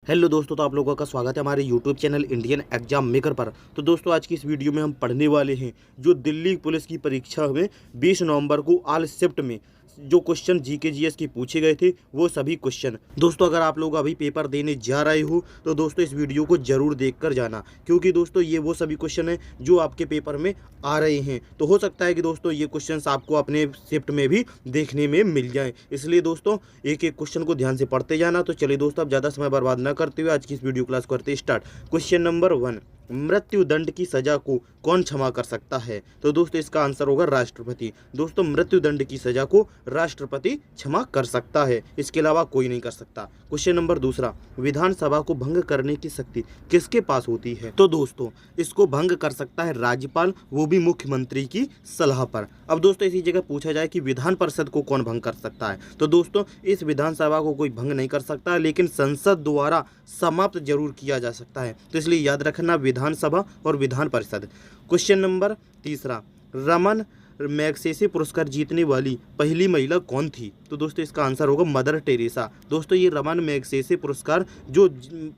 Hello दोस्तों, तो आप लोगों का स्वागत है हमारे YouTube channel Indian exam maker पर। तो दोस्तों आज की इस वीडियो में हम पढ़ने वाले हैं जो दिल्ली पुलिस की परीक्षा में 20 नवंबर को ऑल शिफ्ट में जो क्वेश्चन जीके जीएस के पूछे गए थे वो सभी क्वेश्चन। दोस्तों अगर आप लोग अभी पेपर देने जा रहे हो तो दोस्तों इस वीडियो को जरूर देखकर जाना, क्योंकि दोस्तों ये वो सभी क्वेश्चन हैं जो आपके पेपर में आ रहे हैं। तो हो सकता है कि दोस्तों ये क्वेश्चंस आपको अपने शिफ्ट में भी देखने में मिल जाएं, इसलिए दोस्तों एक एक क्वेश्चन को ध्यान से पढ़ते जाना। तो चलिए दोस्तों अब ज़्यादा समय बर्बाद न करते हुए आज की इस वीडियो क्लास करते स्टार्ट। क्वेश्चन नंबर 1, मृत्यु दंड की सजा को कौन क्षमा कर सकता है? तो दोस्तों इसका आंसर होगा राष्ट्रपति। दोस्तों मृत्यु दंड की सजा को राष्ट्रपति क्षमा कर सकता है, इसके अलावा कोई नहीं कर सकता। क्वेश्चन नंबर 2, विधानसभा को भंग करने की शक्ति किसके पास होती है? तो दोस्तों इसको भंग कर सकता है राज्यपाल, वो भी मुख्यमंत्री की सलाह पर। अब दोस्तों इसी जगह पूछा जाए कि विधान परिषद को कौन भंग कर सकता है, तो दोस्तों इस विधानसभा को कोई भंग नहीं कर सकता, लेकिन संसद द्वारा समाप्त जरूर किया जा सकता है। तो इसलिए याद रखना विधानसभा और Vidhan Parishad. Question number 3, Raman Magsaysay पुरस्कार जीतने वाली पहली महिला कौन थी? तो दोस्तों इसका आंसर होगा मदर टेरेसा। दोस्तों ये रमन मैग्सेसे पुरस्कार जो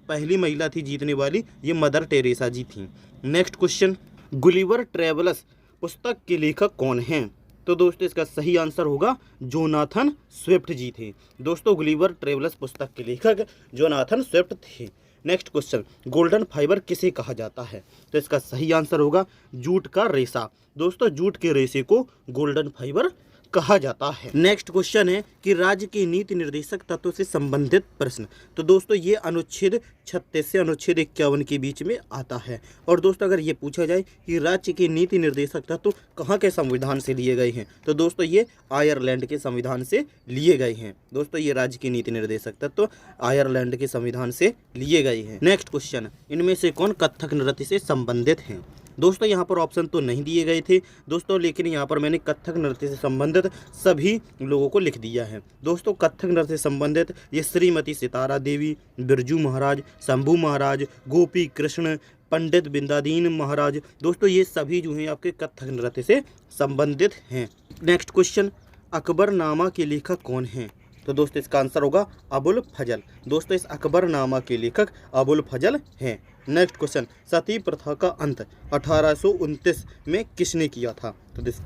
पहली महिला थी जीतने वाली, ये मदर टेरेसा जी थी। नेक्स्ट क्वेश्चन, गुलिवर ट्रेवल्स पुस्तक के लेखक कौन हैं? तो दोस्तों इसका सही आंसर होगा जोनाथन स्विफ्ट जी थे। दोस्तों गुलिवर ट्रेवल्स पुस्तक के लेखक जोनाथन स्विफ्ट थे। नेक्स्ट क्वेश्चन, गोल्डन फाइबर किसे कहा जाता है? तो इसका सही आंसर होगा जूट का रेशा। दोस्तों जूट के रेशे को गोल्डन फाइबर कहा जाता है। नेक्स्ट क्वेश्चन है कि राज्य के नीति निर्देशक तत्व से संबंधित प्रश्न। तो दोस्तों ये अनुच्छेद 36 से अनुच्छेद 51 के बीच में आता है। और दोस्तों अगर ये पूछा जाए कि राज्य के नीति निर्देशक तत्व कहाँ के संविधान से लिए गए हैं, तो दोस्तों ये आयरलैंड के संविधान से लिए गए हैं। दोस्तों ये राज्य के नीति निर्देशक तत्व आयरलैंड के संविधान से लिए गए हैं। नेक्स्ट क्वेश्चन, इनमें से कौन कथक नृत्य से संबंधित हैं? दोस्तों यहाँ पर ऑप्शन तो नहीं दिए गए थे दोस्तों, लेकिन यहाँ पर मैंने कथक नृत्य से संबंधित सभी लोगों को लिख दिया है। दोस्तों कथक नृत्य से संबंधित ये श्रीमती सितारा देवी, बिरजू महाराज, शंभू महाराज, गोपी कृष्ण, पंडित बिंदादीन महाराज, दोस्तों ये सभी जो हैं आपके कथक नृत्य से संबंधित हैं। नेक्स्ट क्वेश्चन, अकबरनामा के लेखक कौन हैं? तो दोस्तों इसका आंसर होगा अबुल फजल। दोस्तों इस अकबरनामा के लेखक अबुल फजल हैं। नेक्स्ट क्वेश्चन, सती प्रथा का अंत 1829 में किसने किया था?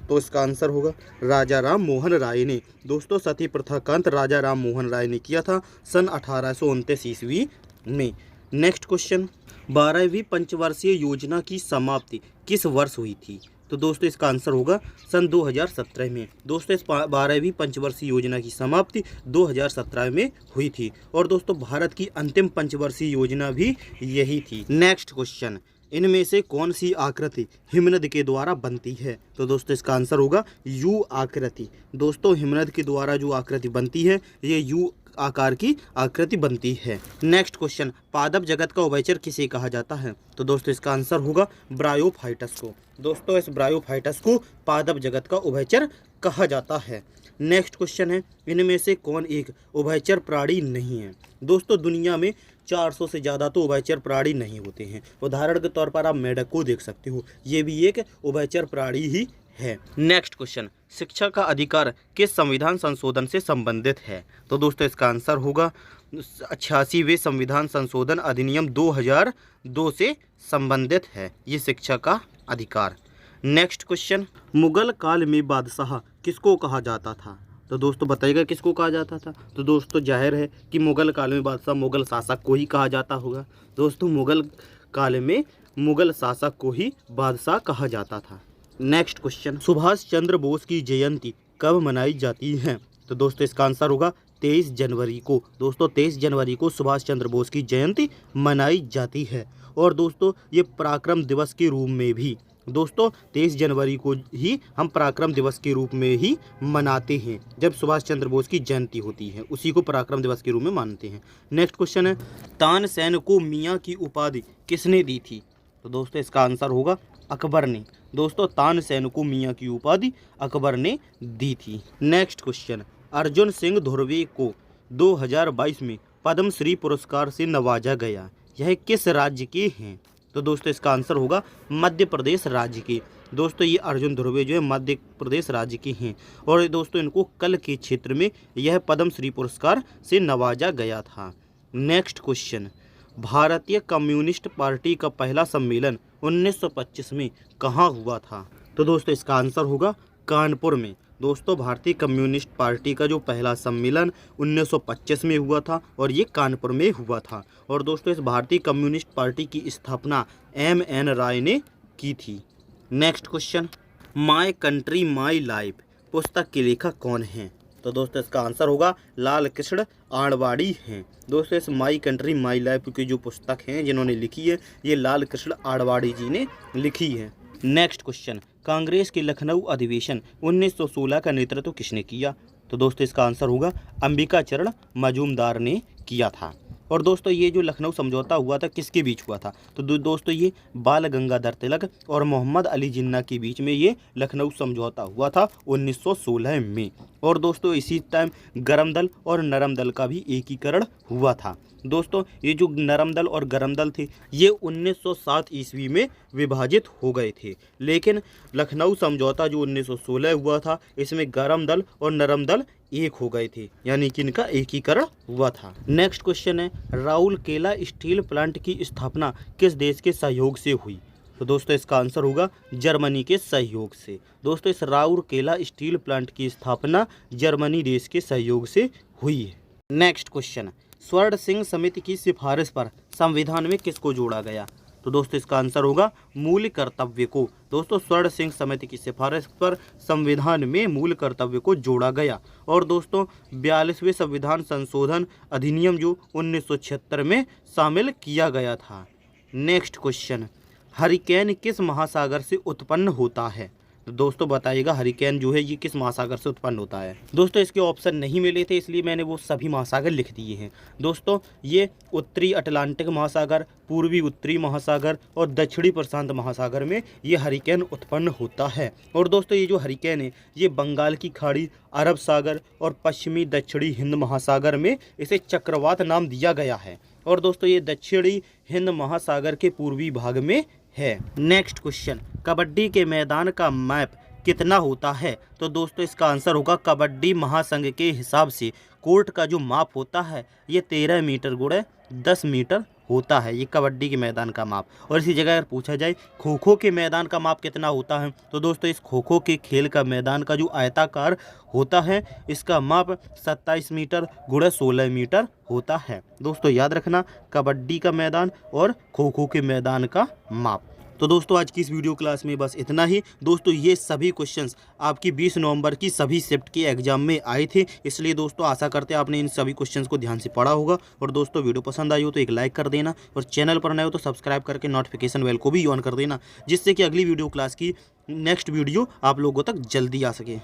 तो इसका आंसर होगा राजा राम मोहन राय ने। दोस्तों सती प्रथा का अंत राजा राम मोहन राय ने किया था सन 1829 ईस्वी में। नेक्स्ट क्वेश्चन, 12वीं पंचवर्षीय योजना की समाप्ति किस वर्ष हुई थी? तो दोस्तों इसका आंसर होगा सन 2017 में। दोस्तों इस 12वीं पंचवर्षीय योजना की समाप्ति 2017 में हुई थी। और दोस्तों भारत की अंतिम पंचवर्षीय योजना भी यही थी। नेक्स्ट क्वेश्चन, इनमें से कौन सी आकृति हिमनद के द्वारा बनती है? तो दोस्तों इसका आंसर होगा यू आकृति। दोस्तों हिमनद के द्वारा जो आकृति बनती है ये यू आकार की आकृति बनती है। नेक्स्ट क्वेश्चन, पादप जगत का उभयचर किसे कहा जाता है? तो दोस्तों इसका आंसर होगा ब्रायोफाइटस को। दोस्तों इस ब्रायोफाइटस को पादप जगत का उभयचर कहा जाता है। नेक्स्ट क्वेश्चन है, इनमें से कौन एक उभयचर प्राणी नहीं है? दोस्तों दुनिया में 400 से ज़्यादा तो उभयचर प्राणी नहीं होते हैं। उदाहरण के तौर पर आप मेढक को देख सकते हो, ये भी एक उभयचर प्राणी ही है। नेक्स्ट क्वेश्चन, शिक्षा का अधिकार किस संविधान संशोधन से संबंधित है? तो दोस्तों इसका आंसर होगा 86वें संविधान संशोधन अधिनियम 2002 से संबंधित है ये शिक्षा का अधिकार। नेक्स्ट क्वेश्चन, मुगल काल में बादशाह किसको कहा जाता था? तो दोस्तों बताइएगा किसको कहा जाता था? तो दोस्तों जाहिर है कि मुगल काल में बादशाह मुगल शासक को ही कहा जाता होगा। दोस्तों मुगल काल में मुगल शासक को ही बादशाह कहा जाता था। नेक्स्ट क्वेश्चन, सुभाष चंद्र बोस की जयंती कब मनाई जाती है? तो दोस्तों इसका आंसर होगा 23 जनवरी को। दोस्तों 23 जनवरी को सुभाष चंद्र बोस की जयंती मनाई जाती है। और दोस्तों ये पराक्रम दिवस के रूप में भी दोस्तों 23 जनवरी को ही हम पराक्रम दिवस के रूप में ही मनाते हैं। जब सुभाष चंद्र बोस की जयंती होती है उसी को पराक्रम दिवस के रूप में मानते हैं। नेक्स्ट क्वेश्चन है, तानसेन को मियाँ की उपाधि किसने दी थी? तो दोस्तों इसका आंसर होगा अकबर ने। दोस्तों तानसेन को मियाँ की उपाधि अकबर ने दी थी। नेक्स्ट क्वेश्चन, अर्जुन सिंह धुर्वे को 2022 में पद्म श्री पुरस्कार से नवाजा गया, यह किस राज्य के हैं? तो दोस्तों इसका आंसर होगा मध्य प्रदेश राज्य के। दोस्तों ये अर्जुन धुर्वे जो है मध्य प्रदेश राज्य के हैं और दोस्तों इनको कल के क्षेत्र में यह पद्म श्री पुरस्कार से नवाजा गया था। नेक्स्ट क्वेश्चन, भारतीय कम्युनिस्ट पार्टी का पहला सम्मेलन 1925 में कहाँ हुआ था? तो दोस्तों इसका आंसर होगा कानपुर में। दोस्तों भारतीय कम्युनिस्ट पार्टी का जो पहला सम्मेलन 1925 में हुआ था और ये कानपुर में हुआ था। और दोस्तों इस भारतीय कम्युनिस्ट पार्टी की स्थापना M.N. राय ने की थी। Next question, my country my life पुस्तक के लेखक कौन हैं? तो दोस्तों इसका आंसर होगा लाल कृष्ण आडवाणी हैं। दोस्तों इस माई कंट्री माई लाइफ की जो पुस्तक हैं जिन्होंने लिखी है ये लाल कृष्ण आडवाणी जी ने लिखी है। नेक्स्ट क्वेश्चन, कांग्रेस के लखनऊ अधिवेशन 1916 का नेतृत्व किसने किया? तो दोस्तों इसका आंसर होगा अंबिका चरण मजूमदार ने किया था। और दोस्तों ये जो लखनऊ समझौता हुआ था किसके बीच हुआ था? तो दोस्तों ये बाल गंगाधर तिलक और मोहम्मद अली जिन्ना के बीच में ये लखनऊ समझौता हुआ था 1916 में। और दोस्तों इसी टाइम गरम दल और नरम दल का भी एकीकरण हुआ था। दोस्तों ये जो नरम दल और गरम दल थे ये 1907 ईस्वी में विभाजित हो गए थे, लेकिन लखनऊ समझौता जो 1916 हुआ था इसमें गरम दल और नरम दल एक हो गए थे, यानी कि इनका एकीकरण हुआ था। नेक्स्ट क्वेश्चन है, राउरकेला स्टील प्लांट की स्थापना किस देश के सहयोग से हुई? तो दोस्तों इसका आंसर होगा जर्मनी के सहयोग से। दोस्तों इस राउरकेला स्टील प्लांट की स्थापना जर्मनी देश के सहयोग से हुई है। नेक्स्ट क्वेश्चन, स्वर्ण सिंह समिति की सिफारिश पर संविधान में किसको जोड़ा गया? तो दोस्तों इसका आंसर होगा मूल कर्तव्य को। दोस्तों स्वर्ण सिंह समिति की सिफारिश पर संविधान में मूल कर्तव्य को जोड़ा गया। और दोस्तों 42वें संविधान संशोधन अधिनियम जो 1976 में शामिल किया गया था। नेक्स्ट क्वेश्चन, हरिकेन किस महासागर से उत्पन्न होता है? तो दोस्तों बताइएगा हरिकेन जो है ये किस महासागर से उत्पन्न होता है? दोस्तों इसके ऑप्शन नहीं मिले थे इसलिए मैंने वो सभी महासागर लिख दिए हैं। दोस्तों ये उत्तरी अटलांटिक महासागर, पूर्वी उत्तरी महासागर और दक्षिणी प्रशांत महासागर में ये हरिकेन उत्पन्न होता है। और दोस्तों ये जो हरिकेन है ये बंगाल की खाड़ी, अरब सागर और पश्चिमी दक्षिणी हिंद महासागर में इसे चक्रवात नाम दिया गया है। और दोस्तों ये दक्षिणी हिंद महासागर के पूर्वी भाग में है। नेक्स्ट क्वेश्चन, कबड्डी के मैदान का मैप कितना होता है? तो दोस्तों इसका आंसर होगा कबड्डी महासंघ के हिसाब से कोर्ट का जो माप होता है ये 13 मीटर गुणे 10 मीटर होता है, ये कबड्डी के मैदान का माप। और इसी जगह अगर पूछा जाए खो खो के मैदान का माप कितना होता है? तो दोस्तों इस खो खो के खेल का मैदान का जो आयताकार होता है इसका माप 27 मीटर गुणे 16 मीटर होता है। दोस्तों याद रखना कबड्डी का मैदान और खो खो के मैदान का माप। तो दोस्तों आज की इस वीडियो क्लास में बस इतना ही। दोस्तों ये सभी क्वेश्चंस आपकी 20 नवंबर की सभी शिफ्ट के एग्जाम में आए थे, इसलिए दोस्तों आशा करते हैं आपने इन सभी क्वेश्चंस को ध्यान से पढ़ा होगा। और दोस्तों वीडियो पसंद आई हो तो एक लाइक कर देना और चैनल पर नए हो तो सब्सक्राइब करके नोटिफिकेशन बेल को भी ऑन कर देना, जिससे कि अगली वीडियो क्लास की नेक्स्ट वीडियो आप लोगों तक जल्दी आ सके।